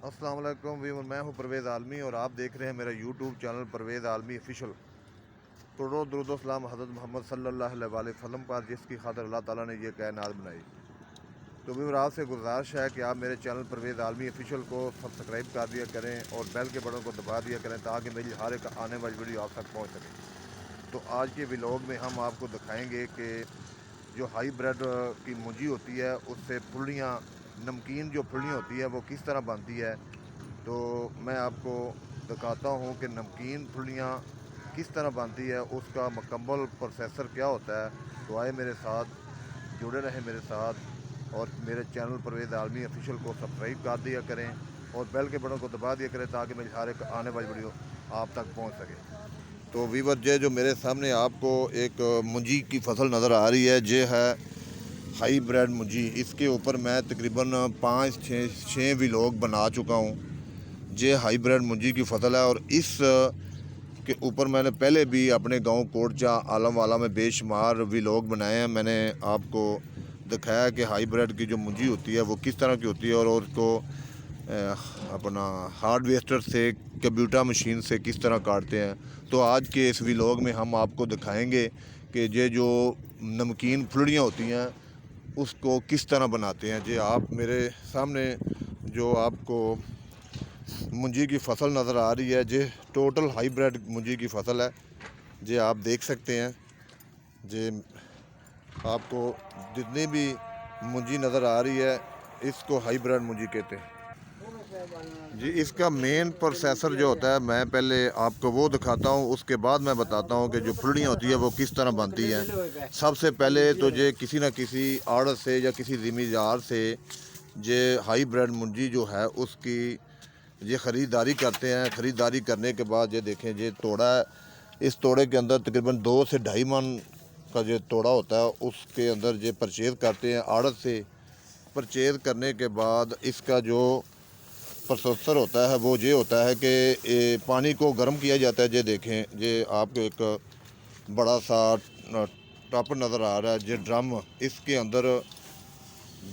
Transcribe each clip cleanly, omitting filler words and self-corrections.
अस्सलाम वालेकुम व्यूअर, मैं हूं परवेज़ आलमी और आप देख रहे हैं मेरा यूट्यूब चैनल परवेज़ आलमी ऑफिशियल। करोड़ों दुरूद सलाम हज़रत मोहम्मद सल्लल्लाहु अलैहि वसल्लम पर, जिसकी खातिर अल्लाह ताला ने ये कायनात बनाई। तो व्यूअर, आपसे गुजारिश है कि आप मेरे चैनल परवेज़ आलमी ऑफिशियल को सब्सक्राइब कर दिया करें और बेल के बटन को दबा दिया करें ताकि मेरी हर एक आने वाली वीडियो आप तक पहुँच सके। तो आज के व्लॉग में हम आपको दिखाएँगे कि जो हाई ब्रेड की मुंजी होती है उससे फुलियाँ, नमकीन जो फुलियाँ होती है वो किस तरह बनती है। तो मैं आपको दिखाता हूँ कि नमकीन फुलियाँ किस तरह बनती है, उसका मुकम्मल प्रोसेसर क्या होता है। तो आए मेरे साथ, जुड़े रहें मेरे साथ और मेरे चैनल परवेज़ आलमी ऑफिशियल को सब्सक्राइब कर दिया करें और बेल के बटन को दबा दिया करें ताकि मेरी हर एक आने वाली वीडियो आप तक पहुँच सके। तो वीवर जे जो मेरे सामने आपको एक मुंजी की फसल नज़र आ रही है, जे है हाई ब्रेड मुंजी। इसके ऊपर मैं तकरीबन 5-6 व्लॉग बना चुका हूँ। ये हाई ब्रेड मुंजी की फसल है और इस के ऊपर मैंने पहले भी अपने गांव कोटचा आलम वाला में बेशुमार व्लॉग बनाए हैं। मैंने आपको दिखाया कि हाई ब्रेड की जो मुंजी होती है वो किस तरह की होती है और उसको अपना हार्डवेस्टर से, कंप्यूटर मशीन से किस तरह काटते हैं। तो आज के इस व्लॉग में हम आपको दिखाएंगे कि ये जो नमकीन फुलड़ियाँ होती हैं उसको किस तरह बनाते हैं। जे आप मेरे सामने जो आपको मुंजी की फसल नज़र आ रही है, जे टोटल हाई ब्रेड मुंजी की फसल है। जे आप देख सकते हैं, जे आपको जितनी भी मुंजी नज़र आ रही है इसको हाई ब्रेड मुंजी कहते हैं जी। इसका मेन प्रोसेसर जो होता है, मैं पहले आपको वो दिखाता हूँ, उसके बाद मैं बताता हूँ कि जो फुलड़ियाँ होती है वो किस तरह बनती हैं। सबसे पहले तो ये किसी न किसी आड़त से या किसी ज़मींदार से ये हाई ब्रेड मुंजी जो है उसकी ये ख़रीदारी करते हैं। ख़रीदारी करने के बाद ये देखें, ये तोड़ा है। इस तोड़े के अंदर तकरीबन 2 से 2.5 मन का जो तोड़ा होता है उसके अंदर ये परचेज़ करते हैं आड़त से। परचेज़ करने के बाद इसका जो प्रोसेसर होता है वो ये होता है कि पानी को गर्म किया जाता है। ये देखें, ये आपको एक बड़ा सा टप नज़र आ रहा है, ये ड्रम। इसके अंदर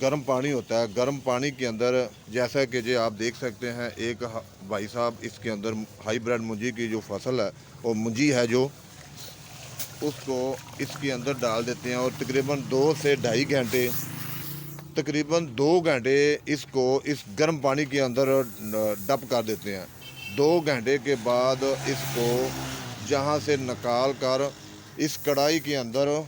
गर्म पानी होता है। गर्म पानी के अंदर जैसा कि ये आप देख सकते हैं, एक भाई साहब इसके अंदर हाई ब्रेड मुंजी की जो फसल है और मुंजी है जो, उसको इसके अंदर डाल देते हैं और तकरीबन 2 से 2.5 घंटे, तकरीबन 2 घंटे इसको इस गर्म पानी के अंदर डप कर देते हैं। 2 घंटे के बाद इसको जहाँ से निकाल कर इस कढ़ाई के अंदर,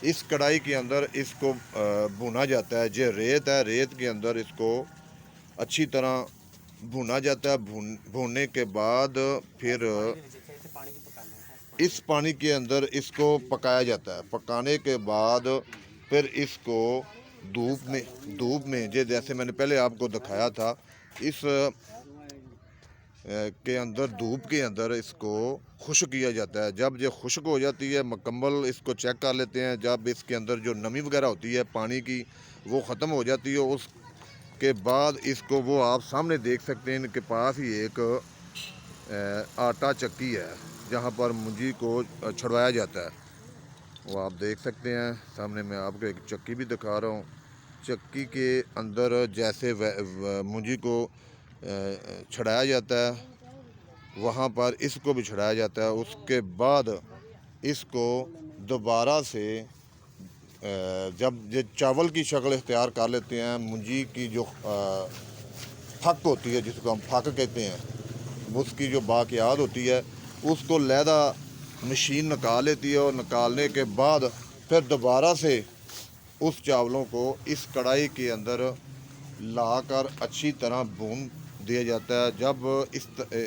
इस कढ़ाई के अंदर इसको भुना जाता है। जो रेत है, रेत के अंदर इसको अच्छी तरह भुना जाता है। भूनने के बाद फिर इस पानी के अंदर इसको पकाया जाता है। पकाने के बाद फिर इसको धूप में जैसे मैंने पहले आपको दिखाया था, इस के अंदर, धूप के अंदर इसको खुश्क किया जाता है। जब ये खुश्क हो जाती है मुकम्मल, इसको चेक कर लेते हैं। जब इसके अंदर जो नमी वगैरह होती है पानी की वो ख़त्म हो जाती है, उसके बाद इसको, वो आप सामने देख सकते हैं, इनके पास ही एक आटा चक्की है जहाँ पर मुंजी को छुड़वाया जाता है। वो आप देख सकते हैं सामने, मैं आपको एक चक्की भी दिखा रहा हूँ। चक्की के अंदर जैसे मुंजी को छड़ाया जाता है, वहाँ पर इसको भी छड़ाया जाता है। उसके बाद इसको दोबारा से जब ये चावल की शक्ल इख्तियार कर लेते हैं, मुंजी की जो फक होती है, जिसको हम फक कहते हैं, उसकी जो बाक़ियात होती है उसको लहदा मशीन निकाल लेती है और निकालने के बाद फिर दोबारा से उस चावलों को इस कढ़ाई के अंदर लाकर अच्छी तरह भून दिया जाता है। जब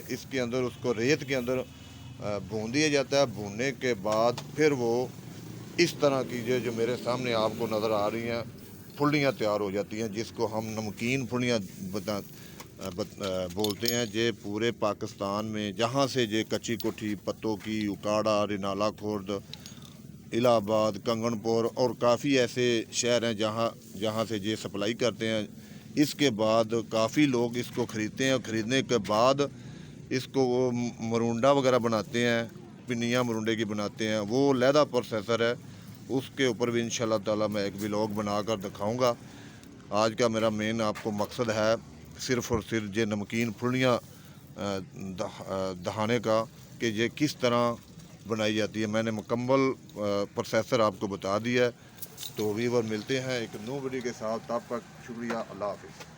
इसके अंदर, उसको रेत के अंदर भून दिया जाता है। भूनने के बाद फिर वो इस तरह की जो मेरे सामने आपको नज़र आ रही हैं फुलियाँ तैयार हो जाती हैं, जिसको हम नमकीन फुलियाँ बोलते हैं। जे पूरे पाकिस्तान में जहाँ से जे कच्ची कोठी, पत्तों की, उकाड़ा, रिनाला खुर्द, इलाहाबाद, कंगनपुर और काफ़ी ऐसे शहर हैं जहाँ से ये सप्लाई करते हैं। इसके बाद काफ़ी लोग इसको ख़रीदते हैं और ख़रीदने के बाद इसको वो मरुंडा वगैरह बनाते हैं, पिनिया मरुंडे की बनाते हैं। वो लहदा प्रोसेसर है, उसके ऊपर भी इंशाल्लाह ताला मैं एक व्लॉग बनाकर दिखाऊंगा। आज का मेरा मेन आपको मकसद है सिर्फ़ और सिर्फ ये नमकीन फुलियाँ दहाने का कि ये किस तरह बनाई जाती है। मैंने मुकम्मल प्रोसेसर आपको बता दिया है। तो वीवर मिलते हैं एक न्यू वीडियो के साथ, तब तक शुक्रिया, अल्लाह हाफिज़।